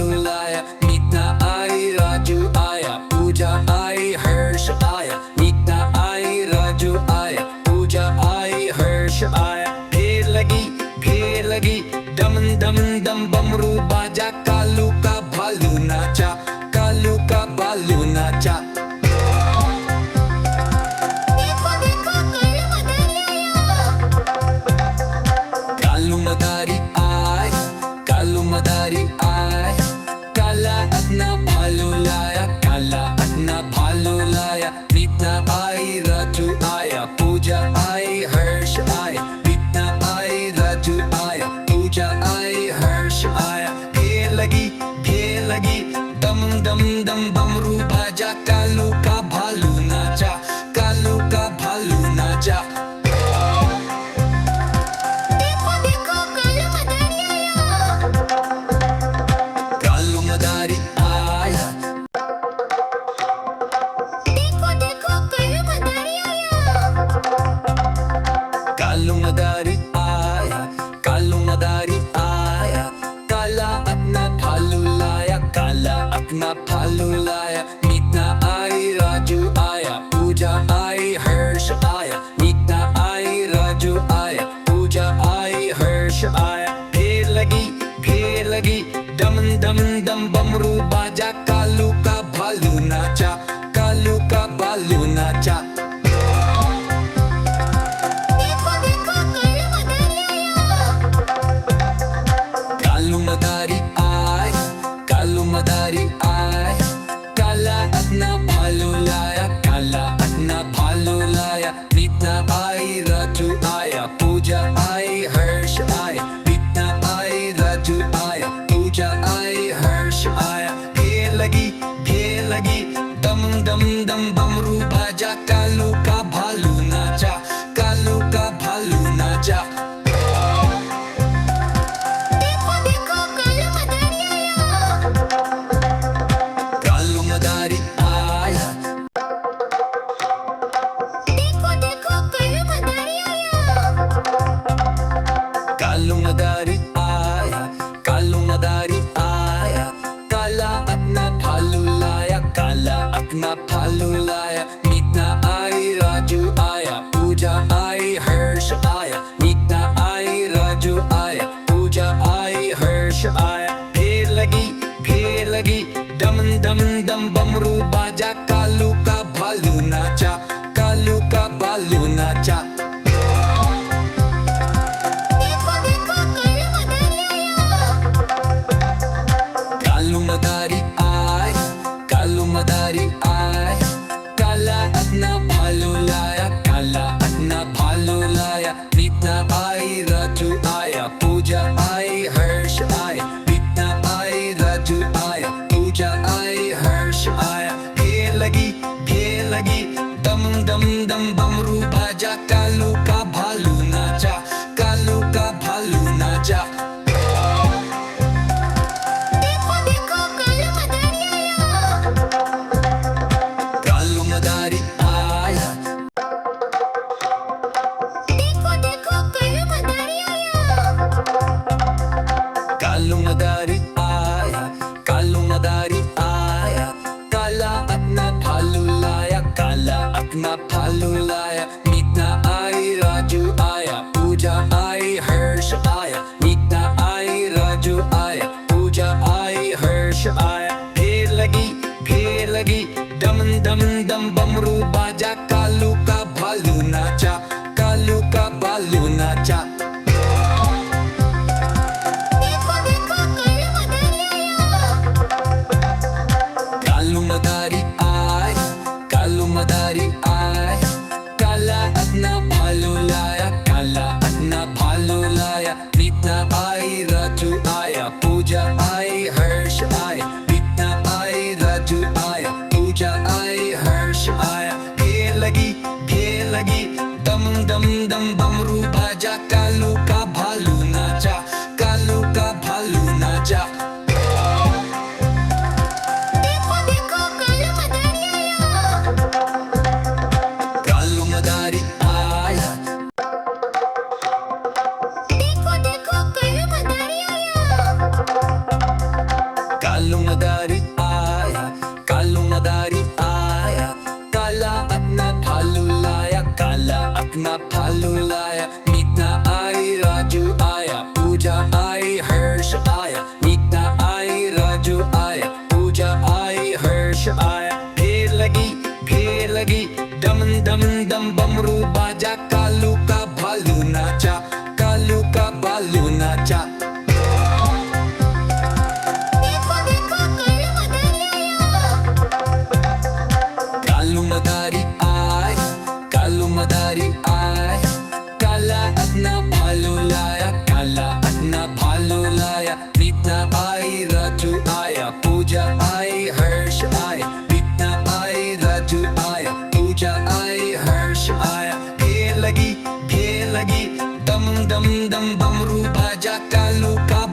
भालू लाया, मीता आई राजू आया, पूजा आई हर्ष आया, मीता आई राजू आया, पूजा आई हर्ष आया। फिर लगी डम डम डम बमरू बाजा, कालू का भालू नाचा, कालू का भालू नाचा। कालू मदारी आय, कालू मदारी आय, काला अपना भालू लाया, काला अपना भालू लाया, मीता आई राजू आया, पूजा आई हर्ष आया, मीता आई राजू आया, पूजा आई हर्ष आया। फिर लगी दम दम दम बमरू बाजा, कालू का भालू नाचा, कालू का भालू नाचा। कालू मदारी आया, कालू मदारी आया, कालू मदारी आया, काला अपना भालू लाया, काला अपना भालू लाया, मीता आई राजू आया, पूजा आई हर्ष आया, मीता आई राजू आया, पूजा आई हर्ष आया। फिर लगी डम डम डम बमरू बाजा, कालू का भालू नाचा, कालू का भालू नाचा। कालू मदारी आय, कालू मदारी आय, काला अपना भालू लाया, काला अपना भालू लाया, मीता आई राजू आया, पूजा आई हर्ष आया, मीता आई राजू आया, पूजा आई हर्ष आया। फिर लगी दम दम दम बमरू बाजा, कालू का भालू नाचा, कालू का भालू नाचा। कालू मदारी आया, कालू मदारी आया, कालू मदारी आया, काला अपना भालू लाया, काला अपना भालू लाया, मीता आई राजू आया, पूजा आई हर्ष आया, मीता आई राजू आया, पूजा आई हर्ष आया। फिर लगी डम डम डम बमरू बाजा, कालू का भालू नाचा, कालू का भालू नाचा। कालू मदारी आय, कालू मदारी आय, काला अपना भालू लाया, काला अपना भालू लाया, मीता आई राजू आया, पूजा आई हर्ष आया, मीता आई राजू आया, पूजा आई हर्ष आया। फिर लगी दम दम दम बमरू बाजा, कालू का भालू नाचा, कालू का भालू नाचा। कालू मदारी आया, कालू मदारी आया, कालू मदारी आया, काला अपना भालू लाया, काला अपना भालू लाया, मीता आई राजू आया, पूजा आई हर्ष आया, मीता आई राजू आया, पूजा आई हर्ष आया। फिर लगी डम डम डम बमरू बाजा, कालू का भालू नाचा, कालू का भालू नाचा। कालू मदारी आय, कालू मदारी आय, काला अपना भालू लाया, काला अपना भालू लाया, मीता आई राजू आया, पूजा आई हर्ष आया, मीता आई राजू आया, पूजा आई हर्ष आया। कालू मदारी आया, कालू मदारी आया, काला अपना भालू लाया, काला अपना भालू लाया। मीता आई, राजू आया, पूजा आई, हर्ष आया। मीता आई, राजू आया, पूजा आई, हर्ष आया। भीड़ लगी, डम डम डम बमरू बाजा, कालू का भालू नाचा, कालू का भालू नाचा। कालू मदारी आय, कालू मदारी आय, काला अपना भालू लाया, काला अपना भालू लाया। मीता आई, राजू आया, पूजा आई, हर्ष आया। मीता आई, राजू आया, पूजा आई, हर्ष आया। भीड़ लगी, दम दम दम बमरू बाजा, कालू का